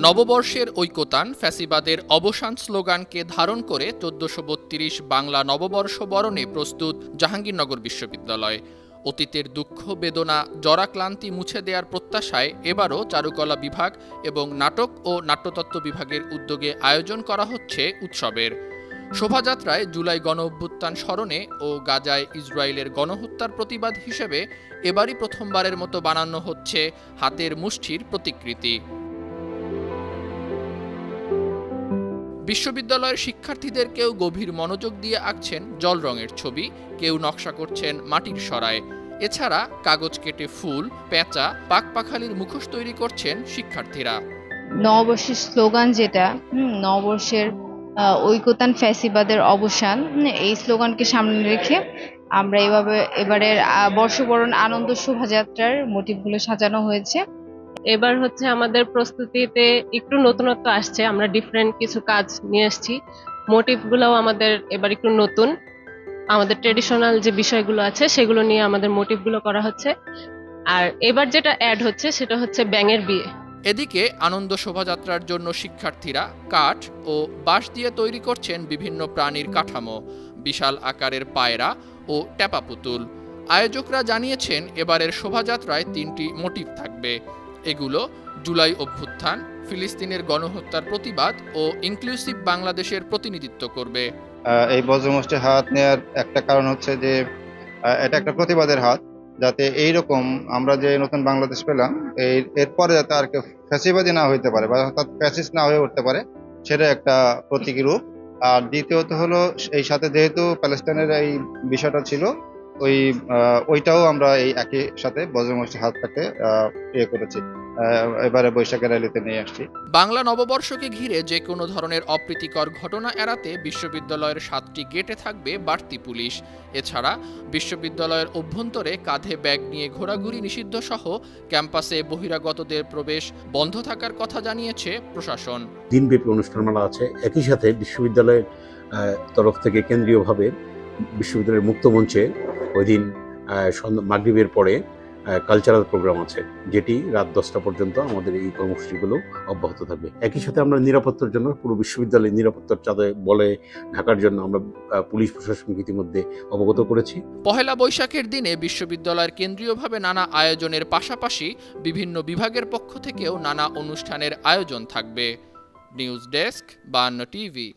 নববর্ষের ঐকতান ফ্যাসিবাদের অবসান স্লোগানকে ধারণ করে ১৪৩২ বাংলা নববর্ষ বরণে প্রস্তুত জাহাঙ্গীরনগর বিশ্ববিদ্যালয়। অতীতের দুঃখ বেদনা জরাক্লান্তি মুছে দেওয়ার প্রত্যাশায় এবারও চারুকলা বিভাগ এবং নাটক ও নাট্যতত্ত্ব বিভাগের উদ্যোগে আয়োজন করা হচ্ছে উৎসবের। শোভাযাত্রায় জুলাই গণঅভ্যুত্থান স্মরণে ও গাজায় ইসরায়েলের গণহত্যার প্রতিবাদ হিসেবে এবারই প্রথমবারের মতো বানানো হচ্ছে হাতের মুষ্টির প্রতিকৃতি। বিশ্ববিদ্যালয়ের শিক্ষার্থীদের কেউ গভীর মনোযোগ দিয়ে আঁকছেন জল রঙের ছবি, কেউ নকশা করছেন মাটির সরায়। এছাড়া কাগজ কেটে ফুল, পেঁচা, পাকপাখালির মুখোশ তৈরি করছেন শিক্ষার্থীরা। নববর্ষের স্লোগান যেটা নববর্ষের ঐকতান ফ্যাসিবাদের অবসান, এই স্লোগানকে সামনে রেখে আমরা এবারের বর্ষবরণ আনন্দ শোভাযাত্রার মোটিভগুলো সাজানো হয়েছে। এবার হচ্ছে আমাদের প্রস্তুতিতে একটু নতুনত্ব আসছে, আমরা ডিফারেন্ট কিছু কাজ নিয়ে আসছি। মোটিভগুলোও আমাদের এবার একটু নতুন, আমাদের ট্রেডিশনাল যে বিষয়গুলো আছে সেগুলো নিয়ে আমাদের মোটিভগুলো করা হচ্ছে। আর এবার যেটা অ্যাড হচ্ছে সেটা হচ্ছে ব্যাঙের বিয়ে। এদিকে আনন্দ শোভাযাত্রার জন্য শিক্ষার্থীরা কাঠ ও বাঁশ দিয়ে তৈরি করছেন বিভিন্ন প্রাণীর কাঠামো, বিশাল আকারের পায়রা ও ট্যাপা পুতুল। আয়োজকরা জানিয়েছেন এবারের শোভাযাত্রায় ৩টি মোটিভ থাকবে। এগুলো জুলাই অভ্যুত্থান, ফিলিস্তিনের গণহত্যার প্রতিবাদ ও ইনক্লুসিভ বাংলাদেশের প্রতিনিধিত্ব করবে। এই বজ্রমুষ্টি হাত নেওয়ার একটা কারণ হচ্ছে যে এটা একটা প্রতিবাদের হাত, যাতে এইরকম আমরা যে নতুন বাংলাদেশ পেলাম এরপরে যাতে আর কেউ ফ্যাসিবাদী না হইতে পারে বা অর্থাৎ ফ্যাসিস্ট না হয়ে উঠতে পারে, সেটা একটা প্রতীকী রূপ। আর দ্বিতীয়ত হলো এই সাথে যেহেতু প্যালেস্টাইনের এই বিষয়টা ছিল, ওইটাও আমরা এই একই সাথে বজ্রমুষ্টি হাতটাকে করেছি, এবারে বৈশাখের র্যালিতে নিয়ে আসছি। বাংলা নববর্ষকে ঘিরে যে কোনো ধরনের অপ্রীতিকর ঘটনা এড়াতে বিশ্ববিদ্যালয়ের 7টি গেটে থাকবে বাড়তি পুলিশ। এছাড়া বিশ্ববিদ্যালয়ের অভ্যন্তরে কাঁধে ব্যাগ নিয়ে ঘোরাঘুরি নিষিদ্ধ সহ ক্যাম্পাসে বহিরাগতদের প্রবেশ বন্ধ থাকার কথা জানিয়েছে প্রশাসন। দিনব্যাপী অনুষ্ঠানমালা আছে। একই সাথে বিশ্ববিদ্যালয়ের তরফ থেকে কেন্দ্রীয়ভাবে বিশ্ববিদ্যালয়ের মুক্ত মঞ্চে ওই দিন মাগরিবের পরে কালচারাল প্রোগ্রাম আছে, যেটি রাত 10টা পর্যন্ত আমাদের এই কর্মসূচিগুলো অব্যাহত থাকবে। একই সাথে আমরা নিরাপত্তার জন্য পুরো বিশ্ববিদ্যালয়ের নিরাপত্তার চাঁদে বলে ঢাকার জন্য আমরা পুলিশ প্রশাসনকে ইতিমধ্যে অবগত করেছি। পহেলা বৈশাখের দিনে বিশ্ববিদ্যালয়ের কেন্দ্রীয়ভাবে নানা আয়োজনের পাশাপাশি বিভিন্ন বিভাগের পক্ষ থেকেও নানা অনুষ্ঠানের আয়োজন থাকবে। News desk, 52 TV.